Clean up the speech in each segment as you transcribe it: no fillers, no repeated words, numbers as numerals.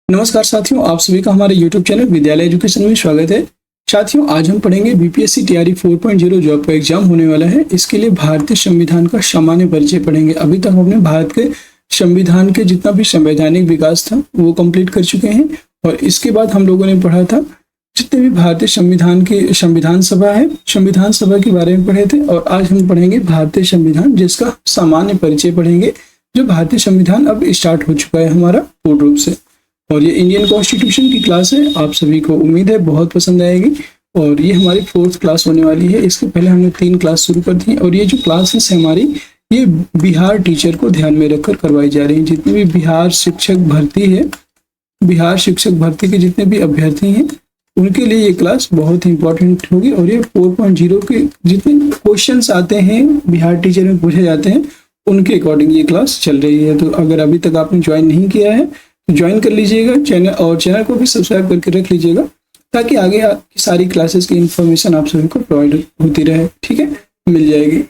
नमस्कार साथियों, आप सभी का हमारे YouTube चैनल विद्यालय एजुकेशन में स्वागत है। साथियों, आज हम पढ़ेंगे बीपीएससी तैयारी 4.0 जो आपका एग्जाम होने वाला है। इसके लिए भारतीय संविधान का सामान्य परिचय पढ़ेंगे। अभी तक हमने भारत के संविधान के जितना भी संवैधानिक विकास था वो कंप्लीट कर चुके हैं, और इसके बाद हम लोगों ने पढ़ा था जितने भी भारतीय संविधान की संविधान सभा है, संविधान सभा के बारे में पढ़े थे। और आज हम पढ़ेंगे भारतीय संविधान, जिसका सामान्य परिचय पढ़ेंगे। जो भारतीय संविधान अब स्टार्ट हो चुका है हमारा पूर्ण रूप से, और ये इंडियन कॉन्स्टिट्यूशन की क्लास है। आप सभी को उम्मीद है बहुत पसंद आएगी, और ये हमारी 4th क्लास होने वाली है। इसके पहले हमने 3 क्लास शुरू कर दी, और ये जो क्लासेस है हमारी, ये बिहार टीचर को ध्यान में रखकर करवाई जा रही है। जितने भी बिहार शिक्षक भर्ती है, बिहार शिक्षक भर्ती के जितने भी अभ्यर्थी हैं, उनके लिए ये क्लास बहुत ही इंपॉर्टेंट होगी। और ये 4.0 के जितने क्वेश्चंस आते हैं बिहार टीचर में पूछे जाते हैं, उनके अकॉर्डिंग ये क्लास चल रही है। तो अगर अभी तक आपने ज्वाइन नहीं किया है तो ज्वाइन कर लीजिएगा चैनल, और चैनल को भी सब्सक्राइब करके रख लीजिएगा, ताकि आगे आपकी सारी क्लासेस की इंफॉर्मेशन आप सभी को प्रोवाइड होती रहे। ठीक है, मिल जाएगी।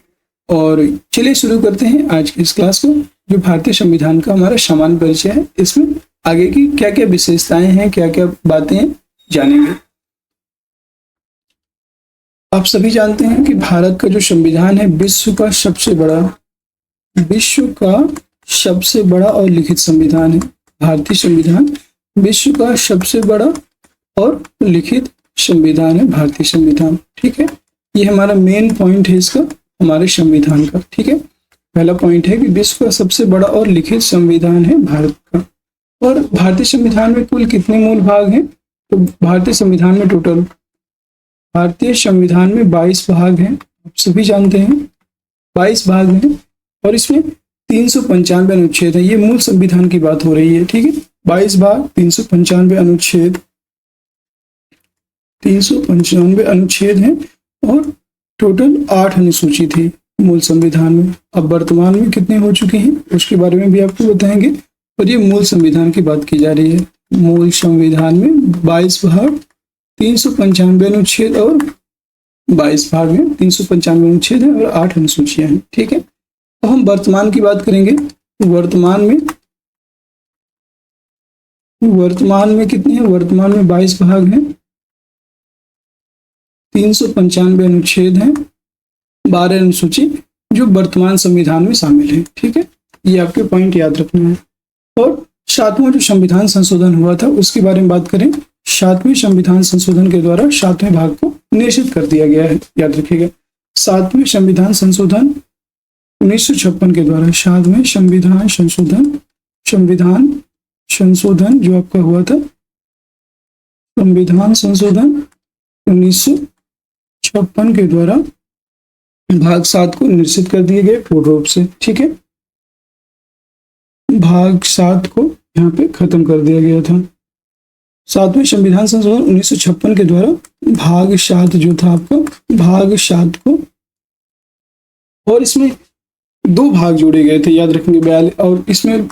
और चलिए शुरू करते हैं आज की इस क्लास को, जो भारतीय संविधान का हमारा सामान्य परिचय है। इसमें आगे की क्या क्या विशेषताएं हैं, क्या क्या बातें हैं, जानेंगे। आप सभी जानते हैं कि भारत का जो संविधान है विश्व का सबसे बड़ा और लिखित संविधान है। भारतीय संविधान विश्व का सबसे बड़ा और लिखित संविधान है, भारतीय संविधान। ठीक है, ये हमारा मेन पॉइंट है इसका, हमारे संविधान का। ठीक है, पहला पॉइंट है कि विश्व का सबसे बड़ा और लिखित संविधान है भारत का। और भारतीय संविधान में कुल कितने मूल भाग हैं? तो भारतीय संविधान में 22 भाग हैं। आप सभी जानते हैं 22 भाग हैं, और इसमें 395 अनुच्छेद है। ये मूल संविधान की बात हो रही है। ठीक है, 22 भाग, 395 अनुच्छेद, 395 अनुच्छेद हैं, और टोटल 8 अनुसूची थी मूल संविधान में। अब वर्तमान में कितने हो चुके हैं उसके बारे में भी आपको बताएंगे। और ये मूल संविधान की बात की जा रही है। मूल संविधान में 22 भाग, 395 अनुच्छेद, और 22 भाग में 395 अनुच्छेद है और 8 अनुसूचियां हैं। ठीक है, अब हम वर्तमान की बात करेंगे। वर्तमान में कितने हैं? वर्तमान में 22 भाग हैं, 395 अनुच्छेद हैं, 12 अनुसूची जो वर्तमान संविधान में शामिल है। ठीक है, ये आपके पॉइंट याद रखना है। और 7वां जो संविधान संशोधन हुआ था उसके बारे में बात करें। 7वें संविधान संशोधन के द्वारा 7वें भाग को निषिद्ध कर दिया गया है, याद रखिएगा। 7वें संविधान संशोधन 1956 के द्वारा, 7वें संविधान जो आपका हुआ था, संविधान संशोधन 1956 के द्वारा भाग 7 को निश्चित कर दिए गए पूर्ण रूप से। ठीक है, भाग 7 को यहाँ पे खत्म कर दिया गया था। 7वें संविधान संशोधन 1956 के द्वारा भाग 7 जो था आपका, भाग 7 को, और इसमें 2 भाग जोड़े गए थे, याद रखेंगे। और इसमें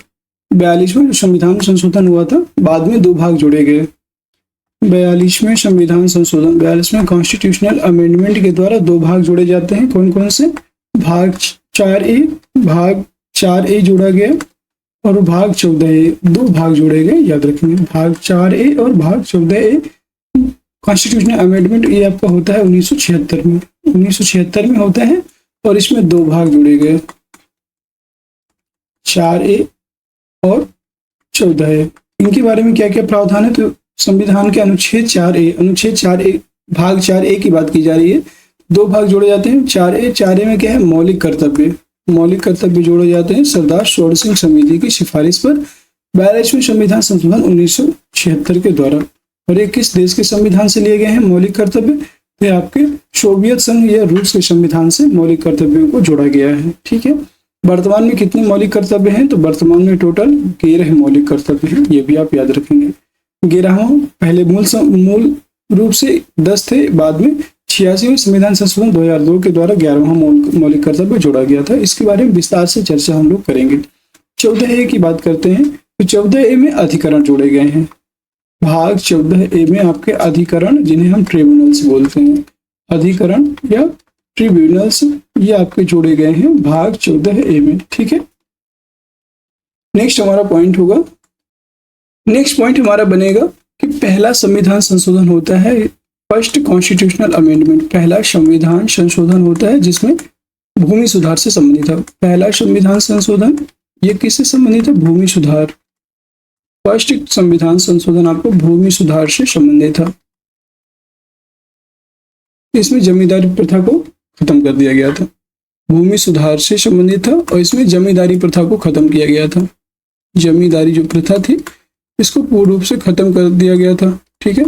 42वें जो संविधान संशोधन हुआ था, बाद में 2 भाग जोड़े गए। 42वें संविधान संशोधन, 42वें कॉन्स्टिट्यूशनल अमेंडमेंट के द्वारा 2 भाग जोड़े जाते हैं। कौन कौन से? भाग 4A जोड़ा गया, और भाग 14A, 2 भाग जोड़े गए, याद रखेंगे। भाग 4A और भाग 14A कॉन्स्टिट्यूशनल अमेंडमेंट, ये आपका होता है 1976 में होता है, और इसमें 2 भाग जोड़े गए, 4A और 14A। इनके बारे में क्या क्या प्रावधान है? तो संविधान के अनुच्छेद 4A भाग 4A की बात की जा रही है। 2 भाग जोड़े जाते हैं। 4A में क्या है? मौलिक कर्तव्य जोड़े जाते हैं सरदार स्वर्ण सिंह समिति की सिफारिश पर 42वें संविधान संशोधन 1976 के द्वारा। और ये किस देश के संविधान से लिए गए हैं मौलिक कर्तव्य? तो आपके सोवियत संघ या रूस के संविधान से मौलिक कर्तव्यों को जोड़ा गया है। ठीक है, वर्तमान में कितने मौलिक कर्तव्य हैं? तो वर्तमान में टोटल 13 मौलिक कर्तव्य हैं, ये भी आप याद रखेंगे। 11वां, पहले मूल रूप से 10 थे, बाद में 86वें संविधान संशोधन 2002 के द्वारा 11वां मौलिक कर्तव्य जोड़ा गया था। इसके बारे में विस्तार से चर्चा हम लोग करेंगे। 14A की बात करते हैं, तो 14A में अधिकरण जोड़े गए हैं। भाग 14A में आपके अधिकरण, जिन्हें हम ट्रिब्यूनल्स बोलते हैं, अधिकरण या ट्रिब्यूनल्स, ये आपके जोड़े गए हैं भाग 14A में। ठीक है, नेक्स्ट हमारा पॉइंट होगा नेक्स्ट पॉइंट हमारा बनेगा कि पहला संविधान संशोधन होता है फर्स्ट कॉन्स्टिट्यूशनल अमेंडमेंट। पहला संविधान संशोधन होता है जिसमें भूमि सुधार से संबंधित है। पहला संविधान संशोधन ये किससे संबंधित है? भूमि सुधार। फर्स्ट संविधान संशोधन आपको भूमि सुधार से संबंधित था। इसमें जमींदारी प्रथा को खत्म कर दिया गया था। भूमि सुधार से संबंधित था और इसमें जमींदारी प्रथा को खत्म किया गया था। जमींदारी जो प्रथा थी इसको पूर्ण रूप से खत्म कर दिया गया था। ठीक है,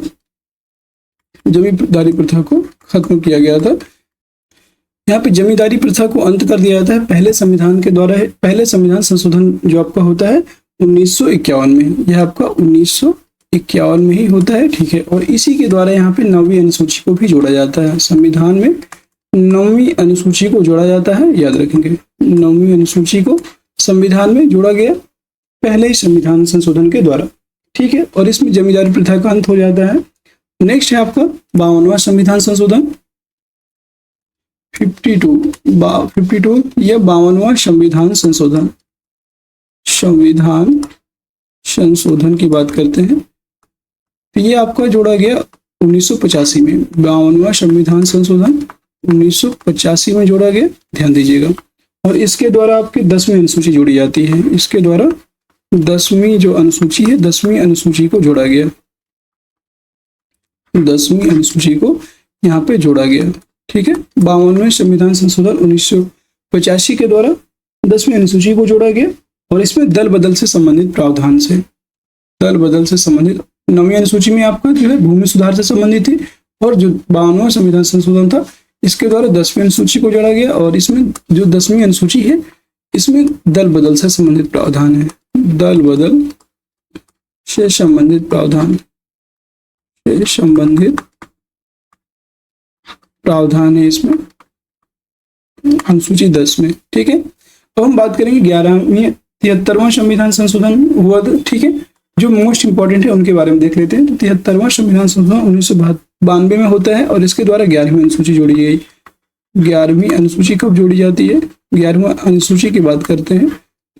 जमींदारी प्रथा को खत्म किया गया था। यहाँ पे जमींदारी प्रथा को अंत कर दिया जाता है पहले संविधान के द्वारा। पहले संविधान संशोधन जो आपका होता है 1951 में, यह आपका 1951 में ही होता है। ठीक है, और इसी के द्वारा यहाँ पे 9वीं अनुसूची को भी जोड़ा जाता है। संविधान में 9वीं अनुसूची को जोड़ा जाता है, याद रखेंगे 9वीं अनुसूची को संविधान में जोड़ा गया पहले ही संविधान संशोधन के द्वारा। ठीक है, और इसमें जमींदारी प्रथा का अंत हो जाता है। नेक्स्ट है आपका 52वां संविधान संशोधन 52 या 52वां संविधान संशोधन। संविधान संशोधन की बात करते हैं तो ये आपका जोड़ा गया 1985 में। 52वां संविधान संशोधन 1985 में जोड़ा गया, ध्यान दीजिएगा। और इसके द्वारा आपकी 10वीं अनुसूची जोड़ी जाती है। इसके द्वारा 10वीं जो अनुसूची है, 10वीं अनुसूची को जोड़ा गया। 10वीं अनुसूची को यहाँ पे जोड़ा गया। ठीक है, 52वें संविधान संशोधन 1985 के द्वारा 10वीं अनुसूची को जोड़ा गया और इसमें दल बदल से संबंधित प्रावधान से, दल बदल से संबंधित 9वीं अनुसूची में आपका जो है भूमि सुधार से संबंधित थी और जो 52वां संविधान संशोधन था इसके द्वारा 10वीं अनुसूची को जोड़ा गया और इसमें जो 10वीं अनुसूची है इसमें दल बदल से संबंधित प्रावधान है। दल बदल से संबंधित प्रावधान से संबंधित प्रावधान है इसमें अनुसूची 10 में। ठीक है, तो हम बात करेंगे 11वीं 73वां संविधान संशोधन हुआ था। ठीक है, जो मोस्ट इंपॉर्टेंट है उनके बारे में देख लेते हैं। तो 73वां संविधान संशोधन 1992 में होता है और इसके द्वारा 11वीं अनुसूची जोड़ी गई। 11वीं अनुसूची कब जोड़ी जाती है? 11वीं अनुसूची की बात करते हैं।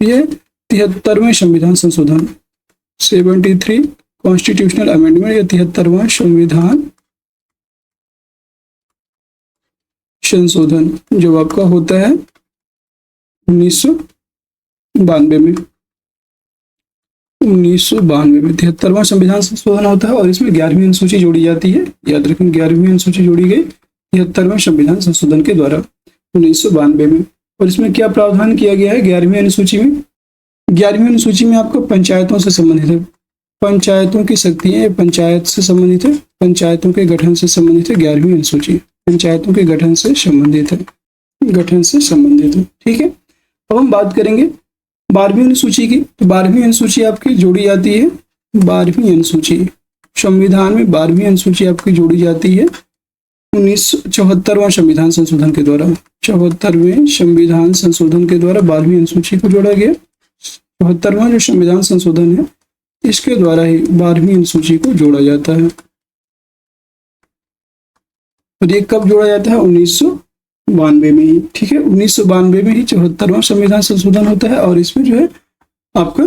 यह 73वें संविधान संशोधन 73 कॉन्स्टिट्यूशनल अमेंडमेंट या 73वां संविधान संशोधन जब आपका होता है 1992 में। 1992 में 73वां संविधान संशोधन होता है और इसमें 11वीं अनुसूची जोड़ी जाती है। याद रखें 11वीं अनुसूची जोड़ी गई 73वें संविधान संशोधन के द्वारा 1992 में। और इसमें क्या प्रावधान किया गया है 11वीं अनुसूची में? 11वीं अनुसूची में आपको पंचायतों से संबंधित है। पंचायतों की शक्तियां पंचायत से संबंधित है, पंचायतों के गठन से संबंधित है। 11वीं अनुसूची पंचायतों के गठन से संबंधित है, गठन से संबंधित है। ठीक है, अब हम बात करेंगे 12वीं अनुसूची की। तो 12वीं अनुसूची आपकी जोड़ी जाती है। 12वीं अनुसूची संविधान में 12वीं अनुसूची आपकी जोड़ी जाती है 1974वां संविधान संशोधन के द्वारा। 74वें संविधान संशोधन के द्वारा 12वीं अनुसूची को जोड़ा गया। 74वां जो संविधान संशोधन है इसके द्वारा ही 12वीं अनुसूची को जोड़ा जाता है। और ये कब जोड़ा जाता है? 1992 में ही। ठीक है, 1992 में ही 74वां संविधान संशोधन होता है और इसमें जो है आपका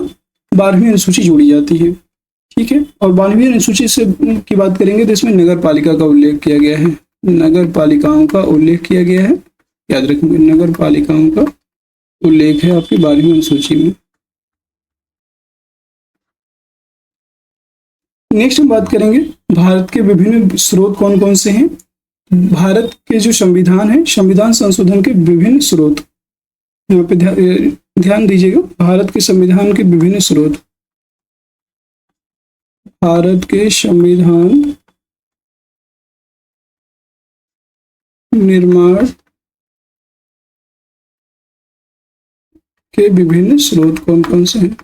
12वीं अनुसूची जोड़ी जाती है। ठीक है, और 12वीं अनुसूची से की बात करेंगे तो इसमें नगर पालिका का उल्लेख किया गया है। नगर पालिकाओं का उल्लेख किया गया है, याद रखेंगे नगर पालिकाओं का उल्लेख है आपकी 12वीं अनुसूची में। नेक्स्ट हम बात करेंगे भारत के विभिन्न स्रोत कौन कौन से हैं। भारत के जो संविधान है, संविधान संशोधन के विभिन्न स्रोत, यहाँ पे ध्यान दीजिएगा। भारत के संविधान के विभिन्न स्रोत, भारत के संविधान निर्माण के विभिन्न स्रोत कौन कौन से हैं,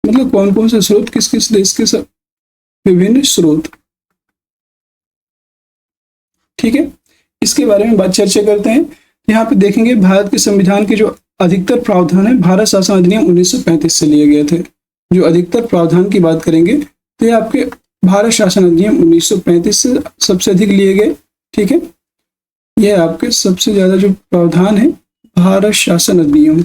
मतलब कौन कौन से स्रोत, किस किस देश के सब विभिन्न स्रोत। ठीक है, इसके बारे में बात चर्चा करते हैं। यहाँ पे देखेंगे भारत के संविधान के जो अधिकतर प्रावधान है भारत शासन अधिनियम 1935 से लिए गए थे। जो अधिकतर प्रावधान की बात करेंगे तो ये आपके भारत शासन अधिनियम 1935 से सबसे अधिक लिए गए। ठीक है, यह आपके सबसे ज्यादा जो प्रावधान है भारत शासन अधिनियम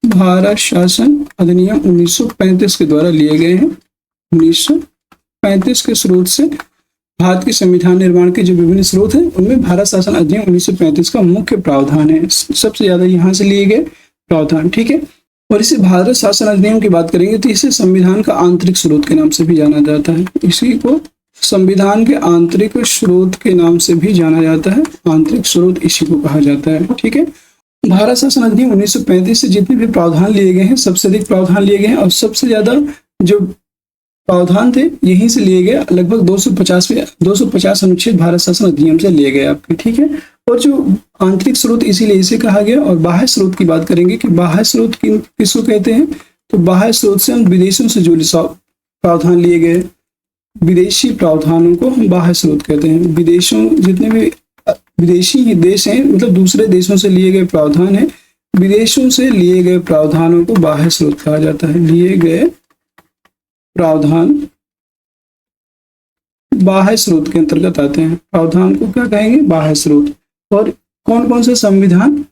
भारत शासन अधिनियम 1935 के द्वारा लिए गए हैं। 1935 के स्रोत से भारत के संविधान निर्माण के जो विभिन्न स्रोत हैं उनमें भारत शासन अधिनियम 1935 का मुख्य प्रावधान है। सबसे ज्यादा यहाँ से लिए गए प्रावधान, ठीक है। और इसे भारत शासन अधिनियम की बात करेंगे तो इसे संविधान का आंतरिक स्रोत के नाम से भी जाना जाता है। इसी को संविधान के आंतरिक स्रोत के नाम से भी जाना जाता है। आंतरिक स्रोत इसी को कहा जाता है, ठीक है। भारत शासन अधिनियम 1935 से जितने भी प्रावधान लिए गए हैं, सबसे अधिक प्रावधान लिए गए हैं और सबसे ज्यादा जो प्रावधान थे यहीं से लिए गए। लगभग 250 अनुच्छेद भारत शासन अधिनियम से लिए गए आपके, ठीक है। और जो आंतरिक स्रोत इसीलिए इसे कहा गया। और बाह्य स्रोत की बात करेंगे कि बाह्य स्रोत किसको कहते हैं, तो बाह्य स्रोत से हम विदेशों से जुड़े प्रावधान लिए गए, विदेशी प्रावधानों को हम बाह्य स्रोत कहते हैं। विदेशों जितने भी विदेशी देश हैं, मतलब दूसरे देशों से लिए गए प्रावधान है, विदेशों से लिए गए प्रावधानों को बाह्य स्रोत कहा जाता है। लिए गए प्रावधान बाह्य स्रोत के अंतर्गत आते हैं। प्रावधान को क्या कहेंगे, बाह्य स्रोत। और कौन कौन से संविधान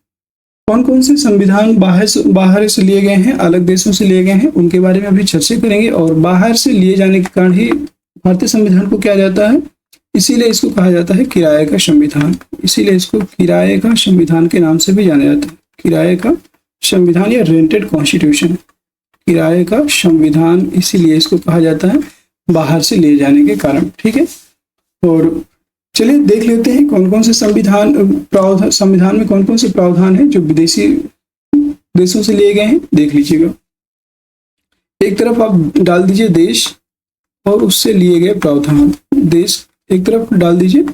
बाहर से लिए गए हैं, अलग देशों से लिए गए हैं, उनके बारे में अभी चर्चा करेंगे। और बाहर से लिए जाने के कारण ही भारतीय संविधान को क्या जाता है, इसीलिए इसको कहा जाता है किराए का संविधान। इसीलिए इसको किराए का संविधान के नाम से भी जाना जाता है। किराए का संविधान या रेंटेड कॉन्स्टिट्यूशन, किराए का संविधान, इसीलिए इसको कहा जाता है बाहर से लिए जाने के कारण, ठीक है। और चलिए देख लेते हैं कौन कौन से संविधान में कौन कौन से प्रावधान है जो विदेशी देशों से लिए गए हैं। देख लीजिएगा, एक तरफ आप डाल दीजिए देश और उससे लिए गए प्रावधान, देश एक तरफ डाल दीजिए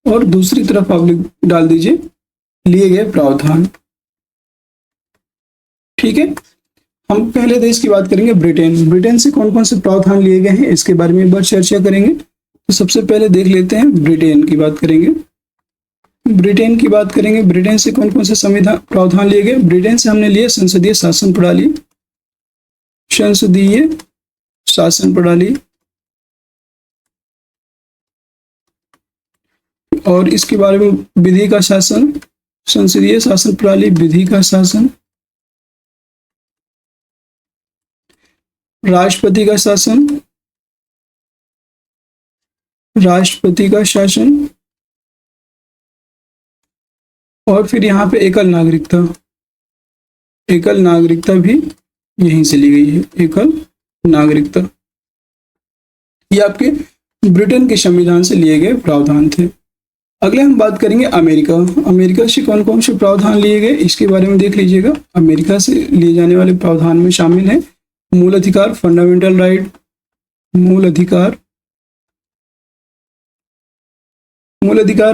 और दूसरी तरफ आप डाल दीजिए लिए गए प्रावधान, ठीक है। हम पहले देश की बात करेंगे ब्रिटेन। ब्रिटेन से कौन कौन से प्रावधान लिए गए हैं इसके बारे में एक बार चर्चा करेंगे। तो सबसे पहले देख लेते हैं ब्रिटेन की बात करेंगे। ब्रिटेन से कौन कौन से संविधान प्रावधान लिए गए। ब्रिटेन से हमने लिए संसदीय शासन प्रणाली, और इसके बारे में विधि का शासन, संसदीय शासन प्रणाली, विधि का शासन, राष्ट्रपति का शासन, और फिर यहाँ पे एकल नागरिकता भी यहीं से ली गई है। एकल नागरिकता, ये आपके ब्रिटेन के संविधान से लिए गए प्रावधान थे। अगले हम बात करेंगे अमेरिका से कौन कौन से प्रावधान लिए गए इसके बारे में देख लीजिएगा। अमेरिका से लिए जाने वाले प्रावधान में शामिल है मूल अधिकार, फंडामेंटल राइट, मूल अधिकार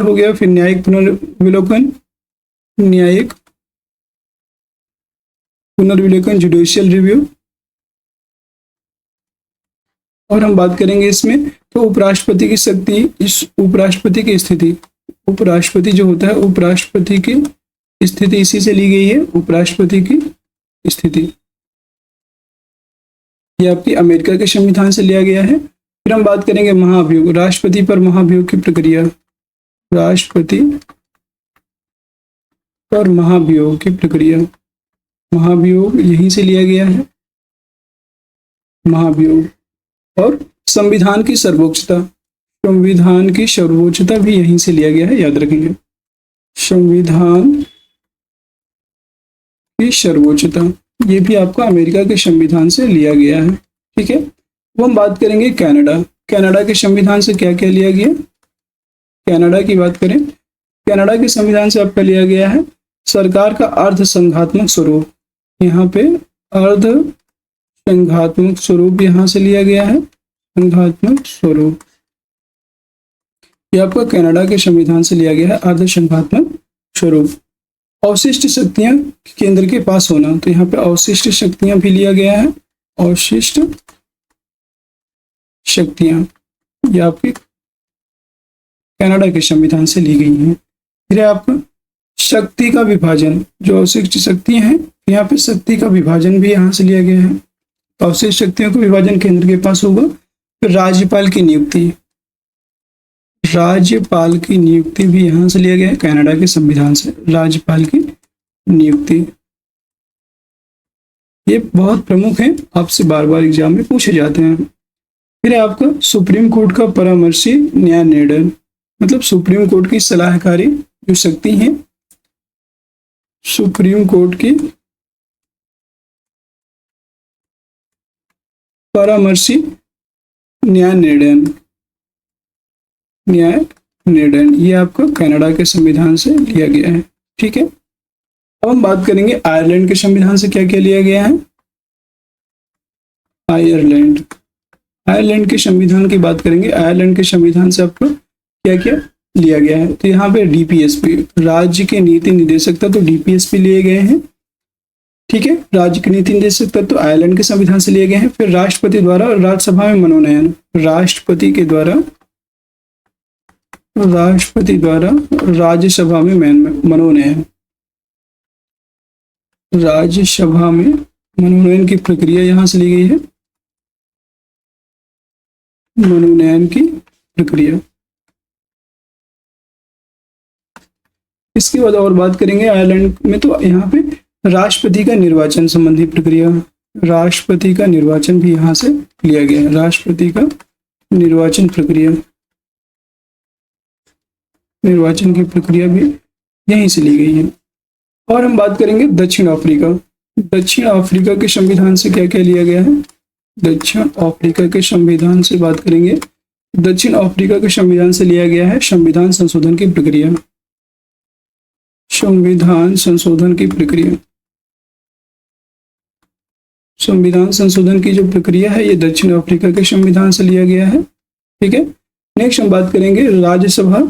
हो गया। फिर न्यायिक पुनर्विलोकन, जुडिशियल रिव्यू। और हम बात करेंगे इसमें तो उपराष्ट्रपति की शक्ति, इस उपराष्ट्रपति की स्थिति, उपराष्ट्रपति जो होता है, उपराष्ट्रपति की स्थिति इसी से ली गई है। उपराष्ट्रपति की स्थिति ये आपकी अमेरिका के संविधान से लिया गया है। फिर हम बात करेंगे महाभियोग, राष्ट्रपति पर महाभियोग की प्रक्रिया, राष्ट्रपति पर महाभियोग की प्रक्रिया, महाभियोग यहीं से लिया गया है, महाभियोग। और संविधान की सर्वोच्चता भी यहीं से लिया गया है, याद रखेंगे। संविधान की सर्वोच्चता ये भी आपका अमेरिका के संविधान से लिया गया है, ठीक है। वो हम बात करेंगे कनाडा के संविधान से क्या क्या लिया गया। कनाडा की बात करें, कनाडा के संविधान से आपका लिया गया है सरकार का अर्ध संघात्मक स्वरूप। यहाँ पे अर्ध संघात्मक स्वरूप यहाँ से लिया गया है, संघात्मक स्वरूप ये आपका कनाडा के संविधान से लिया गया है, अर्ध संघात्मक स्वरूप। अवशिष्ट शक्तियां केंद्र के पास होना, तो यहाँ पे अवशिष्ट शक्तियां भी लिया गया है। अवशिष्ट शक्तियां ये आपके कनाडा के संविधान से ली गई हैं। फिर आपका शक्ति का विभाजन, जो अवशिष्ट शक्तियां हैं यहाँ पे शक्ति का विभाजन भी यहाँ से लिया गया है। तो अवशिष्ट शक्तियों का विभाजन केंद्र के पास होगा। फिर राज्यपाल की नियुक्ति भी यहाँ से लिया गया है कनाडा के संविधान से, राज्यपाल की नियुक्ति। ये बहुत प्रमुख हैं, आपसे बार बार एग्जाम में पूछे जाते हैं। फिर है आपका सुप्रीम कोर्ट का परामर्शी न्याय निर्णय, मतलब सुप्रीम कोर्ट की सलाहकारी जो शक्ति है, सुप्रीम कोर्ट की परामर्शी न्याय निर्णय, न्याय निर्णय ये आपका कनाडा के संविधान से लिया गया है। ठीक है, अब हम बात करेंगे आयरलैंड के संविधान से क्या क्या लिया गया है। आयरलैंड, आयरलैंड के संविधान की बात करेंगे। आयरलैंड के संविधान से आपको क्या क्या लिया गया है, तो यहाँ पे डीपीएसपी, राज्य के नीति निदेशक तत्व, तो डीपीएसपी लिए गए हैं। ठीक है, राज्य के नीति निदेशक तत्व तो आयरलैंड के संविधान से लिए गए हैं। फिर राष्ट्रपति द्वारा राज्यसभा में मनोनयन, राष्ट्रपति के द्वारा, राष्ट्रपति द्वारा राज्यसभा में मनोनयन, राज्यसभा में मनोनयन की प्रक्रिया यहां से ली गई है, मनोनयन की प्रक्रिया। इसके बाद और बात करेंगे आयरलैंड में, तो यहाँ पे राष्ट्रपति का निर्वाचन संबंधी प्रक्रिया, राष्ट्रपति का निर्वाचन भी यहां से लिया गया है, राष्ट्रपति का निर्वाचन प्रक्रिया, निर्वाचन की प्रक्रिया भी यहीं से ली गई है। और हम बात करेंगे दक्षिण अफ्रीका, दक्षिण अफ्रीका के संविधान से क्या क्या लिया गया है। दक्षिण अफ्रीका के संविधान से बात करेंगे, दक्षिण अफ्रीका के संविधान से लिया गया है संविधान संशोधन की प्रक्रिया, संविधान संशोधन की प्रक्रिया, संविधान संशोधन की जो प्रक्रिया है ये दक्षिण अफ्रीका के संविधान से लिया गया है। ठीक है, नेक्स्ट हम बात करेंगे राज्यसभा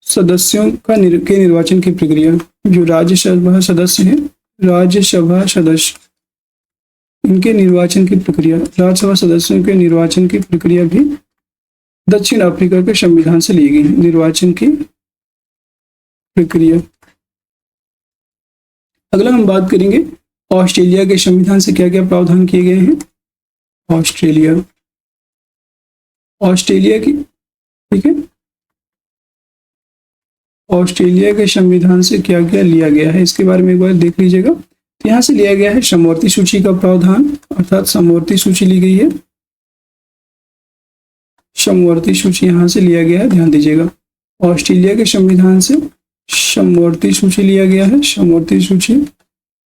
सदस्यों का के निर्वाचन की प्रक्रिया। जो राज्यसभा सदस्य हैं, राज्यसभा सदस्य, इनके निर्वाचन की प्रक्रिया, राज्यसभा सदस्यों के निर्वाचन की प्रक्रिया भी दक्षिण अफ्रीका के संविधान से ली गई है, निर्वाचन की प्रक्रिया। अगला हम बात करेंगे ऑस्ट्रेलिया के संविधान से क्या क्या प्रावधान किए गए हैं। ऑस्ट्रेलिया, ऑस्ट्रेलिया की, ठीक है, ऑस्ट्रेलिया के संविधान से क्या क्या लिया गया है इसके बारे में एक बार देख लीजिएगा। तो यहाँ से लिया गया है समवर्ती सूची का प्रावधान, अर्थात समवर्ती सूची ली गई है, समवर्ती सूची यहाँ से लिया गया है, ध्यान दीजिएगा। ऑस्ट्रेलिया के संविधान से समवर्ती सूची लिया गया है, समवर्ती सूची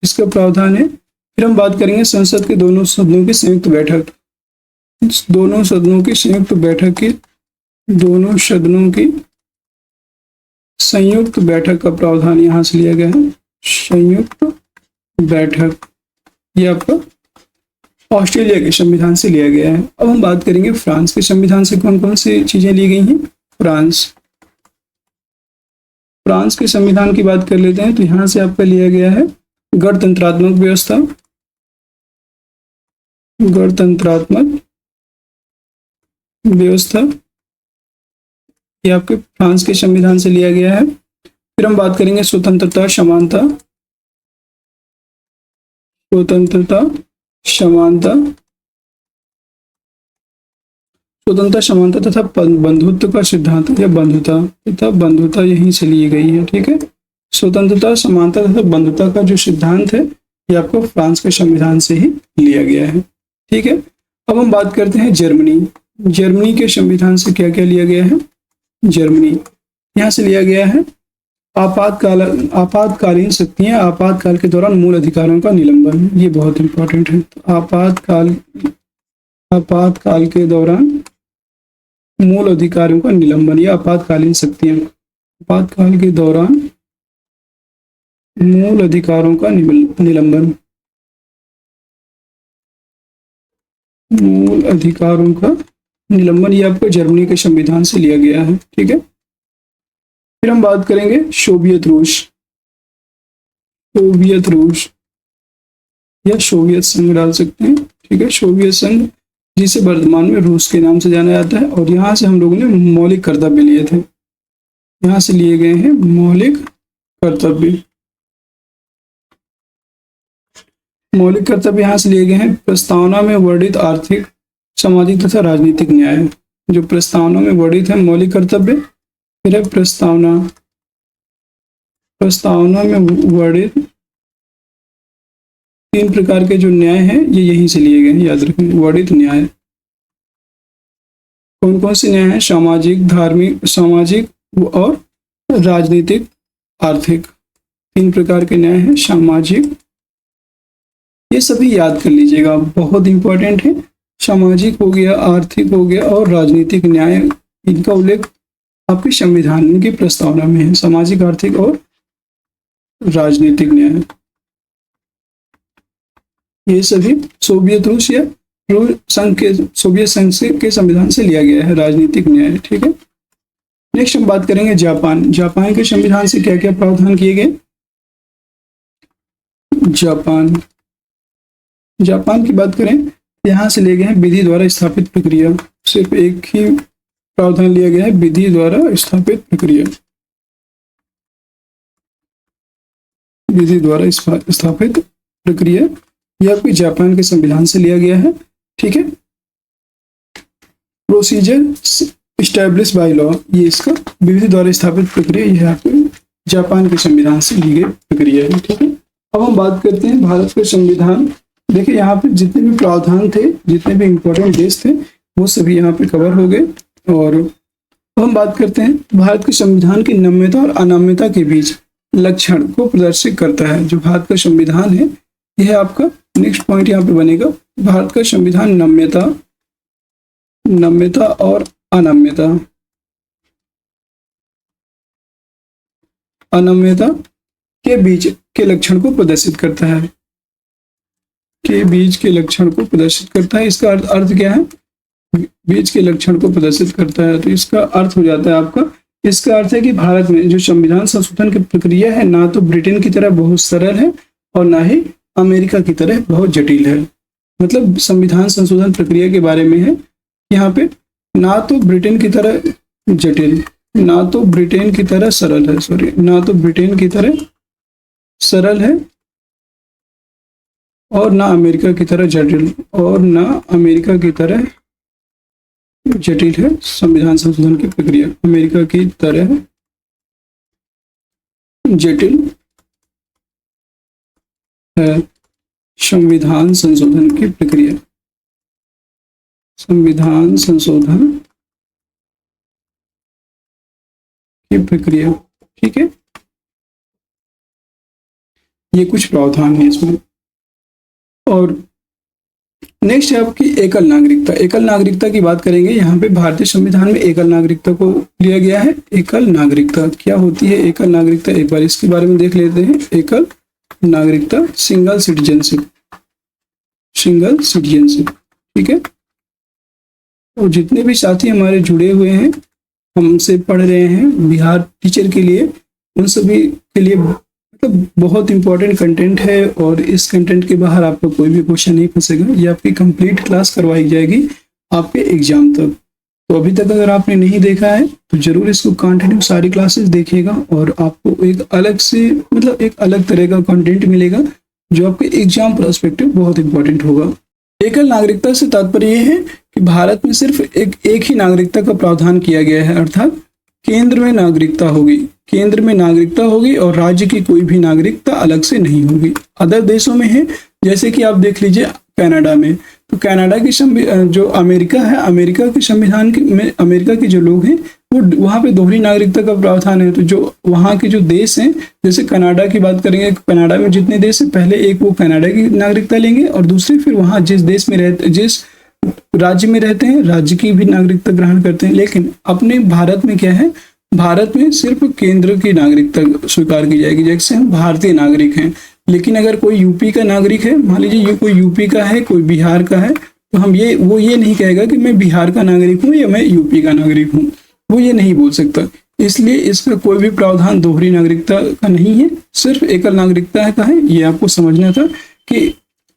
इसका प्रावधान है। फिर हम बात करेंगे संसद के दोनों सदनों की संयुक्त बैठक, दोनों सदनों की संयुक्त बैठक की, दोनों सदनों की संयुक्त बैठक का प्रावधान यहाँ से लिया गया है, संयुक्त बैठक, ये आपका ऑस्ट्रेलिया के संविधान से लिया गया है। अब हम बात करेंगे फ्रांस के संविधान से कौन कौन सी चीजें ली गई हैं। फ्रांस, फ्रांस के संविधान की बात कर लेते हैं, तो यहाँ से आपका लिया गया है गणतंत्रात्मक व्यवस्था, गणतंत्रात्मक व्यवस्था, ये आपके फ्रांस के संविधान से लिया गया है। फिर हम बात करेंगे स्वतंत्रता समानता, स्वतंत्रता समानता, स्वतंत्रता समानता तथा बंधुत्व का सिद्धांत या बंधुता तथा बंधुता यहीं से ली गई है। ठीक है, स्वतंत्रता समानता तथा बंधुता का जो सिद्धांत है ये आपको फ्रांस के संविधान से ही लिया गया है। ठीक है, अब हम बात करते हैं जर्मनी, जर्मनी के संविधान से क्या क्या लिया गया है। जर्मनी, यहाँ से लिया गया है आपातकालीन शक्तियां आपातकाल के दौरान मूल अधिकारों का निलंबन, ये बहुत इंपॉर्टेंट है। आपातकाल के दौरान मूल अधिकारों का निलंबन या आपातकालीन शक्तियां, आपातकाल के दौरान मूल अधिकारों का निलंबन, मूल अधिकारों का निलंबन, ये आपको जर्मनी के संविधान से लिया गया है। ठीक है, फिर हम बात करेंगे सोवियत रूस, सोवियत रूस या सोवियत संघ डाल सकते हैं। ठीक है, सोवियत संघ जिसे वर्तमान में रूस के नाम से जाना जाता है, और यहाँ से हम लोगों ने मौलिक कर्तव्य लिए थे, यहाँ से लिए गए हैं मौलिक कर्तव्य, मौलिक कर्तव्य यहाँ से लिए गए हैं प्रस्तावना में वर्णित आर्थिक, सामाजिक तथा राजनीतिक न्याय, जो प्रस्तावना में वर्णित है मौलिक कर्तव्य। फिर है प्रस्तावना, प्रस्तावना में वर्णित तीन प्रकार के जो न्याय हैं ये यहीं से लिए गए हैं, याद रखें। वर्णित न्याय कौन कौन से न्याय हैं? सामाजिक, धार्मिक, सामाजिक और राजनीतिक, आर्थिक। तीन प्रकार के न्याय हैं, सामाजिक, ये सभी याद कर लीजिएगा, बहुत इंपॉर्टेंट है। सामाजिक हो गया, आर्थिक हो गया और राजनीतिक न्याय, इनका उल्लेख आपके संविधान की प्रस्तावना में है। सामाजिक, आर्थिक और राजनीतिक न्याय, ये सभी सोवियत रूस या सोवियत संघ के संविधान से लिया गया है, राजनीतिक न्याय। ठीक है, नेक्स्ट हम बात करेंगे जापान। जापान के संविधान से क्या क्या प्रावधान किए गए? जापान की बात करें, यहाँ से ले गए हैं विधि द्वारा स्थापित प्रक्रिया। सिर्फ एक ही प्रावधान लिया गया है, विधि द्वारा स्थापित प्रक्रिया। विधि द्वारा स्थापित प्रक्रिया, यह आपके जापान के संविधान से लिया गया है। ठीक है, प्रोसीजर स्टैब्लिश बाय लॉ, ये इसका विधि द्वारा स्थापित प्रक्रिया, यह आपके जापान के संविधान से ली गई प्रक्रिया है। ठीक है, अब हम बात करते हैं भारत के संविधान। देखिए यहाँ पे जितने भी प्रावधान थे, जितने भी इंपॉर्टेंट देश थे, वो सभी यहाँ पे कवर हो गए। और अब हम बात करते हैं भारत के संविधान की नम्यता और अनम्यता के बीच लक्षण को प्रदर्शित करता है। जो भारत का संविधान है, यह आपका नेक्स्ट पॉइंट यहाँ पे बनेगा। भारत का संविधान नम्यता और अनम्यता के बीच के लक्षण को प्रदर्शित करता है। के बीच के लक्षण को प्रदर्शित करता है, इसका अर्थ क्या है? बीच के लक्षण को प्रदर्शित करता है, तो इसका अर्थ हो जाता है आपका, इसका अर्थ है कि भारत में जो संविधान संशोधन की प्रक्रिया है, ना तो ब्रिटेन की तरह बहुत सरल है और ना ही अमेरिका की तरह बहुत जटिल है। मतलब संविधान संशोधन प्रक्रिया के बारे में है यहाँ पे, ना तो ब्रिटेन की तरह जटिल, ना तो ब्रिटेन की तरह सरल है, ना तो ब्रिटेन की तरह सरल है और ना अमेरिका की तरह जटिल, और ना अमेरिका की तरह जटिल है संविधान संशोधन की प्रक्रिया। अमेरिका की तरह जटिल है संविधान संशोधन की प्रक्रिया। संविधान संशोधन की प्रक्रिया, ठीक है, ये कुछ प्रावधान है इसमें। और नेक्स्ट है आपकी एकल नागरिकता। एकल नागरिकता की बात करेंगे, यहाँ पे भारतीय संविधान में एकल नागरिकता को लिया गया है। एकल नागरिकता क्या होती है? एकल नागरिकता एक बार इसके बारे में देख लेते हैं। एकल नागरिकता, सिंगल सिटीजनशिप, सिंगल सिटीजनशिप, ठीक है। और जितने भी साथी हमारे जुड़े हुए हैं, हमसे पढ़ रहे हैं बिहार टीचर के लिए, उन सभी के लिए मतलब बहुत इंपॉर्टेंट कंटेंट है, और इस कंटेंट के बाहर आपका कोई भी क्वेश्चन नहीं फंसेगा। ये आपकी कंप्लीट क्लास करवाई जाएगी आपके एग्जाम तक। तो अभी तक अगर आपने नहीं देखा है तो जरूर इसको कंटिन्यू सारी क्लासेस देखिएगा, और आपको एक अलग से मतलब एक अलग तरह का कंटेंट मिलेगा जो आपके एग्जाम पर्सपेक्टिव बहुत इंपॉर्टेंट होगा। एकल नागरिकता से तात्पर्य यह है कि भारत में सिर्फ एक ही नागरिकता का प्रावधान किया गया है, अर्थात केंद्र में नागरिकता होगी, केंद्र में नागरिकता होगी और राज्य की कोई भी नागरिकता अलग से नहीं होगी। अदर देशों में है, जैसे कि आप देख लीजिए कनाडा में, तो कनाडा की जो अमेरिका है, अमेरिका के संविधान में अमेरिका के जो लोग हैं वो वहाँ पे दोहरी नागरिकता का प्रावधान है। तो जो वहाँ के जो देश हैं, जैसे कनाडा की बात करेंगे, कनाडा में जितने देश हैं, पहले एक वो कनाडा की नागरिकता लेंगे और दूसरे फिर वहाँ जिस देश में रहते, जिस राज्य में रहते हैं, राज्य की भी नागरिकता ग्रहण करते हैं। लेकिन अपने भारत में क्या है, भारत में सिर्फ केंद्र की नागरिकता स्वीकार की जाएगी, जैसे हम भारतीय नागरिक हैं। लेकिन अगर कोई यूपी का नागरिक है, मान लीजिए कोई यूपी का है, कोई बिहार का है, तो हम वो ये नहीं कहेगा कि मैं बिहार का नागरिक हूँ या मैं यूपी का नागरिक हूँ, वो ये नहीं बोल सकता। इसलिए इसका कोई भी प्रावधान दोहरी नागरिकता का नहीं है, सिर्फ एकल नागरिकता का है। ये आपको समझना था कि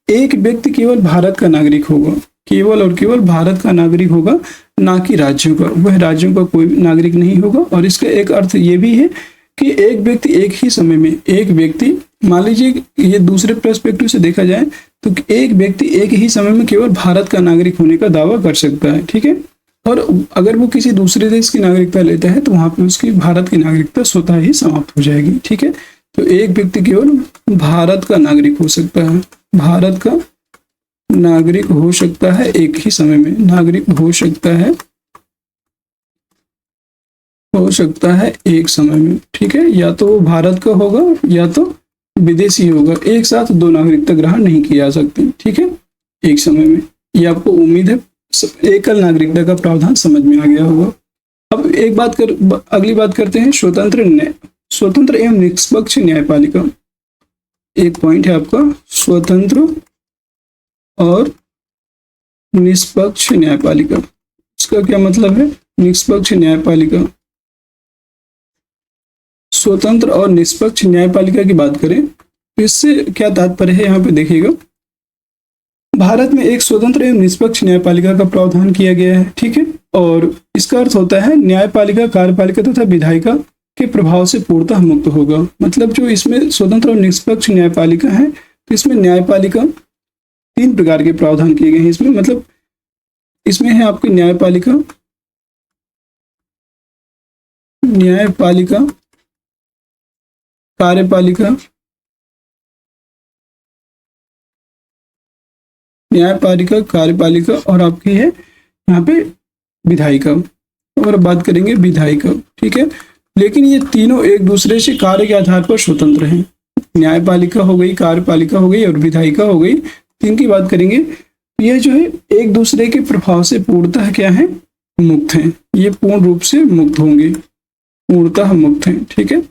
एक व्यक्ति केवल भारत का नागरिक होगा, केवल और केवल भारत का नागरिक होगा, ना कि राज्यों का। वह राज्यों का कोई नागरिक नहीं होगा। और इसका एक अर्थ ये भी है कि एक व्यक्ति एक ही समय में, एक व्यक्ति मान लीजिए ये दूसरे पर्सपेक्टिव से देखा जाए तो एक व्यक्ति एक ही समय में केवल भारत का नागरिक होने का दावा कर सकता है, ठीक है। और अगर वो किसी दूसरे देश की नागरिकता लेता है तो वहां पे उसकी भारत की नागरिकता स्वतः ही समाप्त हो जाएगी, ठीक है। तो एक व्यक्ति केवल भारत का नागरिक हो सकता है। भारत का नागरिक हो सकता है एक ही समय में, नागरिक हो सकता है एक समय में, ठीक है। या तो वो भारत का होगा या तो विदेशी होगा, एक साथ दो नागरिकता ग्रहण नहीं की जा सकती, ठीक है, एक समय में। ये आपको उम्मीद है एकल नागरिकता का प्रावधान समझ में आ गया होगा। अब अगली बात करते हैं स्वतंत्र एवं निष्पक्ष न्यायपालिका। एक पॉइंट है आपका स्वतंत्र और निष्पक्ष न्यायपालिका। इसका क्या मतलब है? निष्पक्ष न्यायपालिका, स्वतंत्र और निष्पक्ष न्यायपालिका की बात करें तो इससे क्या तात्पर्य है, यहाँ पे देखिएगा। भारत में एक स्वतंत्र एवं निष्पक्ष न्यायपालिका का प्रावधान किया गया है, ठीक है। और इसका अर्थ होता है न्यायपालिका, कार्यपालिका तथा विधायिका के प्रभाव से पूर्णतः मुक्त होगा। मतलब जो इसमें स्वतंत्र और निष्पक्ष न्यायपालिका है तो इसमें न्यायपालिका 3 प्रकार के प्रावधान किए गए हैं इसमें। मतलब इसमें है आपकी न्यायपालिका, कार्यपालिका, और आपकी है यहाँ पे विधायिका। और अब बात करेंगे विधायिका, ठीक है। लेकिन ये तीनों एक दूसरे से कार्य के आधार पर स्वतंत्र हैं। न्यायपालिका हो गई, कार्यपालिका हो गई और विधायिका हो गई, तीन की बात करेंगे। यह जो है एक दूसरे के प्रभाव से पूर्णतः क्या है? मुक्त हैं। ये पूर्ण रूप से मुक्त होंगे, पूर्णतः मुक्त हैं, ठीक है।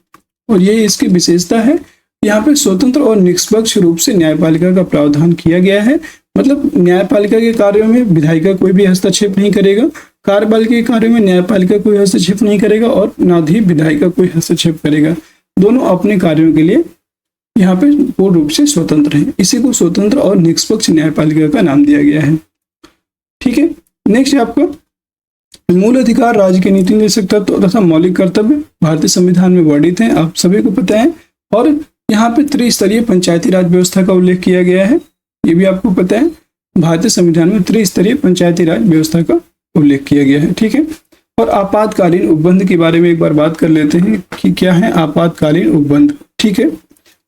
और ये इसकी विशेषता है। यहाँ पे स्वतंत्र और निष्पक्ष रूप से न्यायपालिका का प्रावधान किया गया है। मतलब न्यायपालिका के कार्यों में विधायिका कोई भी हस्तक्षेप नहीं करेगा, कार्यपालिका के कार्यों में न्यायपालिका कोई हस्तक्षेप नहीं करेगा और ना ही विधायिका कोई हस्तक्षेप करेगा। दोनों अपने कार्यों के लिए यहाँ पे पूर्ण रूप से स्वतंत्र हैं। इसी को स्वतंत्र और निष्पक्ष न्यायपालिका का नाम दिया गया है, ठीक है। नेक्स्ट है आपका मूल अधिकार, राज्य के नीति निर्देशक तत्व तथा मौलिक कर्तव्य भारतीय संविधान में वर्णित हैं, आप सभी को पता है। और यहाँ पे त्रिस्तरीय पंचायती राज व्यवस्था का उल्लेख किया गया है, ये भी आपको पता है। भारतीय संविधान में त्रिस्तरीय पंचायती राज व्यवस्था का उल्लेख किया गया है, ठीक है। और आपातकालीन उपबंध के बारे में एक बार बात कर लेते हैं कि क्या है आपातकालीन उपबंध, ठीक है।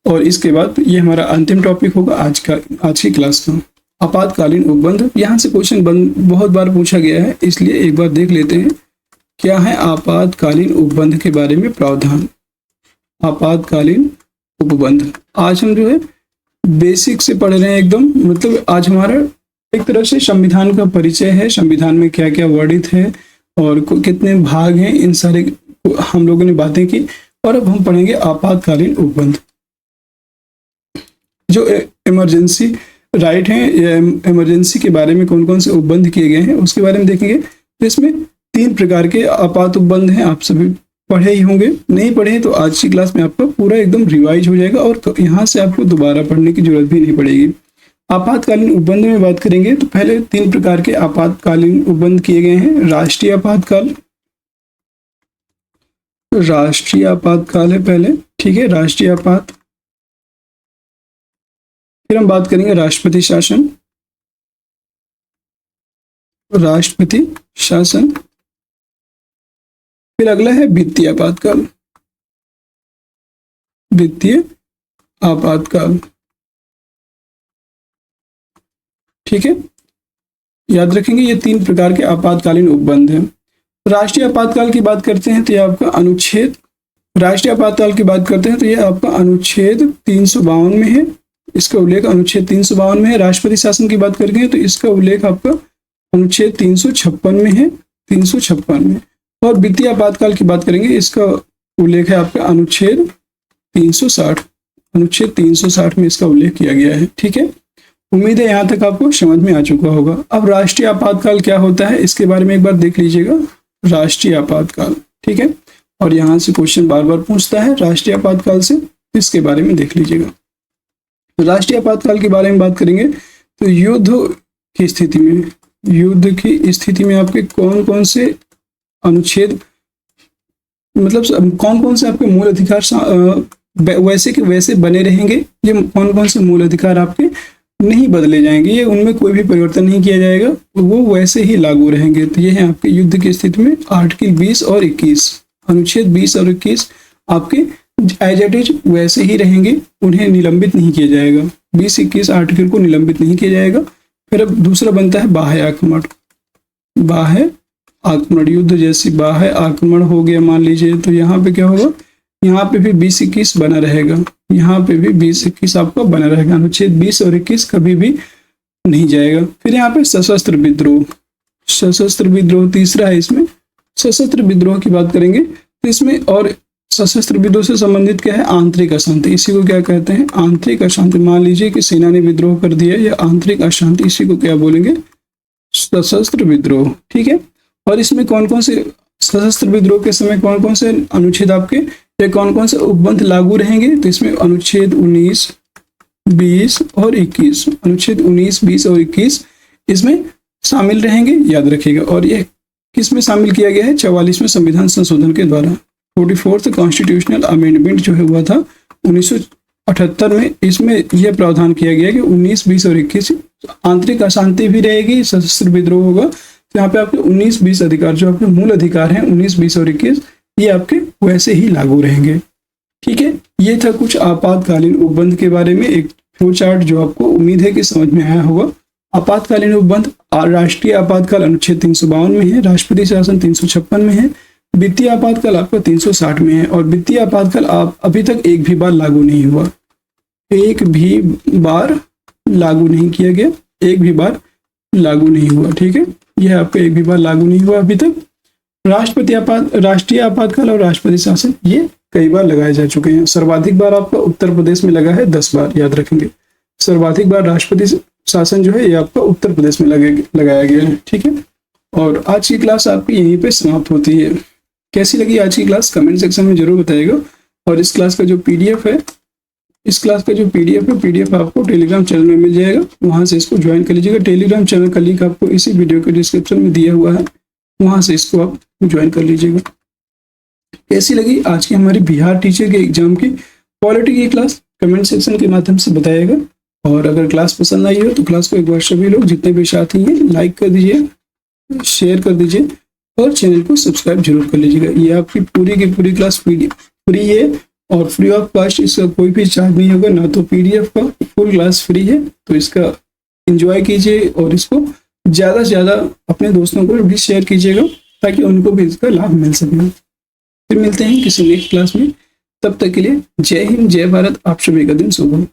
और इसके बाद ये हमारा अंतिम टॉपिक होगा आज की क्लास का, आपातकालीन उपबंध। यहाँ से क्वेश्चन बहुत बार पूछा गया है, इसलिए एक बार देख लेते हैं क्या है आपातकालीन उपबंध के बारे में प्रावधान। आपातकालीन उपबंध आज हम जो है बेसिक से पढ़ रहे हैं एकदम। मतलब आज हमारा एक तरह से संविधान का परिचय है, संविधान में क्या क्या वर्णित है और कितने भाग हैं, इन सारे हम लोगों ने बातें की। और अब हम पढ़ेंगे आपातकालीन उपबंध। जो इमरजेंसी राइट हैं या इमरजेंसी के बारे में कौन कौन से उपबंध किए गए हैं उसके बारे में देखेंगे। तो इसमें 3 प्रकार के आपात उपबंध हैं, आप सभी पढ़े ही होंगे। नहीं पढ़े तो आज की क्लास में आपका पूरा एकदम रिवाइज हो जाएगा और यहाँ से आपको दोबारा पढ़ने की जरूरत भी नहीं पड़ेगी। आपातकालीन उपबंध में बात करेंगे तो पहले 3 प्रकार के आपातकालीन उपबंध किए गए हैं। राष्ट्रीय आपातकाल, राष्ट्रीय आपातकाल है पहले, ठीक है, राष्ट्रीय आपात। फिर हम बात करेंगे राष्ट्रपति शासन, राष्ट्रपति शासन। फिर अगला है वित्तीय आपातकाल, वित्तीय आपातकाल, ठीक है। याद रखेंगे ये 3 प्रकार के आपातकालीन उपबंध हैं। राष्ट्रीय आपातकाल की बात करते हैं तो ये आपका अनुच्छेद, राष्ट्रीय आपातकाल की बात करते हैं तो ये आपका अनुच्छेद 352 में है, इसका उल्लेख अनुच्छेद 352 में है। राष्ट्रपति शासन की बात करेंगे तो इसका उल्लेख आपका अनुच्छेद 356 में है, 356 में। और वित्तीय आपातकाल की बात करेंगे इसका उल्लेख है आपका अनुच्छेद 360, अनुच्छेद 360 में इसका उल्लेख किया गया है, ठीक है। उम्मीद है यहाँ तक आपको समझ में आ चुका होगा। अब राष्ट्रीय आपातकाल क्या होता है इसके बारे में एक बार देख लीजिएगा, राष्ट्रीय आपातकाल, ठीक है। और यहाँ से क्वेश्चन बार बार पूछता है राष्ट्रीय आपातकाल से, इसके बारे में देख लीजिएगा। राष्ट्रीय आपातकाल के बारे में बात करेंगे तो युद्ध की स्थिति में, युद्ध की स्थिति में आपके कौन कौन से अनुच्छेद, मतलब कौन कौन से आपके मूल अधिकार वैसे के वैसे बने रहेंगे, ये कौन कौन से मूल अधिकार आपके नहीं बदले जाएंगे, ये उनमें कोई भी परिवर्तन नहीं किया जाएगा, वो वैसे ही लागू रहेंगे। तो ये है आपके युद्ध की स्थिति में आर्टिकल 20 और 21, अनुच्छेद 20 और 21 आपके एज इट इज वैसे ही रहेंगे, उन्हें निलंबित नहीं किया जाएगा। 20-21 आर्टिकल को निलंबित नहीं किया जाएगा। फिर अब दूसरा बनता है बाह्य आक्रमण। बाह्य आक्रमण, युद्ध जैसी बाह्य आक्रमण हो गया मान लीजिए, तो यहाँ पे क्या होगा, यहाँ पे भी 20-21 बना रहेगा, यहाँ पे भी 20-21 आपका बना रहेगा। अनुच्छेद 20 और 21 कभी भी नहीं जाएगा। फिर यहाँ पे सशस्त्र विद्रोह, सशस्त्र विद्रोह तीसरा है। इसमें सशस्त्र विद्रोह की बात करेंगे तो इसमें, और सशस्त्र विद्रोह से संबंधित क्या है, आंतरिक अशांति। इसी को क्या कहते हैं, आंतरिक अशांति। मान लीजिए कि सेना ने विद्रोह कर दिया या आंतरिक अशांति, इसी को क्या बोलेंगे, सशस्त्र विद्रोह। ठीक है। और इसमें कौन कौन से सशस्त्र विद्रोह के समय कौन कौन से अनुच्छेद आपके या कौन कौन से उपबंध लागू रहेंगे, तो इसमें अनुच्छेद 19, 20 और 21, अनुच्छेद 19, 20 और 21 इसमें शामिल रहेंगे, याद रखिएगा। और ये किस में शामिल किया गया है, 44वें संविधान संशोधन के द्वारा। 44th कॉन्स्टिट्यूशनल अमेंडमेंट जो है हुआ था 1978 में। इसमें यह प्रावधान किया गया कि 19, 20 और 21 आंतरिक अशांति भी रहेगी, सशस्त्र विद्रोह होगा, तो यहाँ पे आपके 19, 20 अधिकार जो आपके मूल अधिकार हैं 19, 20 और 21 ये आपके वैसे ही लागू रहेंगे। ठीक है। ये था कुछ आपातकालीन उपबंध के बारे में एक फ्लो चार्ट जो आपको उम्मीद है कि समझ में आया होगा। आपातकालीन उपबंध, राष्ट्रीय आपातकाल अनुच्छेद 352 में है, राष्ट्रपति शासन 356 में है, वित्तीय आपातकाल आपका 360 में है। और वित्तीय आपातकाल आप अभी तक एक भी बार लागू नहीं हुआ, एक भी बार लागू नहीं किया गया, एक भी बार लागू नहीं हुआ। ठीक है, यह आपका एक भी बार लागू नहीं हुआ अभी तक। राष्ट्रीय आपातकाल और राष्ट्रपति शासन ये कई बार लगाए जा चुके हैं। सर्वाधिक बार आपका उत्तर प्रदेश में लगा है, 10 बार, याद रखेंगे। सर्वाधिक बार राष्ट्रपति शासन जो है ये आपका उत्तर प्रदेश में लगाया गया है। ठीक है। और आज की क्लास आपकी यहीं पे समाप्त होती है। कैसी लगी आज की क्लास कमेंट सेक्शन में जरूर बताइएगा। और इस क्लास का जो पीडीएफ है, पीडीएफ आपको टेलीग्राम चैनल में मिल जाएगा, वहां से इसको ज्वाइन कर लीजिएगा। टेलीग्राम चैनल का लिंक आपको इसी वीडियो के डिस्क्रिप्शन में दिया हुआ है, वहां से इसको आप ज्वाइन कर लीजिएगा। कैसी लगी आज की हमारी बिहार टीचर के एग्जाम की पॉलिटी की क्लास कमेंट सेक्शन के माध्यम से बताइएगा। और अगर क्लास पसंद आई हो तो क्लास को एक बार सभी लोग जितने भी साथी हैं लाइक कर दीजिए, शेयर कर दीजिए और चैनल को सब्सक्राइब जरूर कर लीजिएगा। ये आपकी पूरी की पूरी क्लास फ्री है और फ्री ऑफ कॉस्ट, इसका कोई भी चार्ज नहीं होगा, ना तो पीडीएफ का, फुल क्लास फ्री है। तो इसका एंजॉय कीजिए और इसको ज़्यादा से ज़्यादा अपने दोस्तों को भी शेयर कीजिएगा ताकि उनको भी इसका लाभ मिल सके। फिर मिलते हैं किसी नेक्स्ट क्लास में, तब तक के लिए जय हिंद, जय भारत। आप सभी का दिन शुभ हो।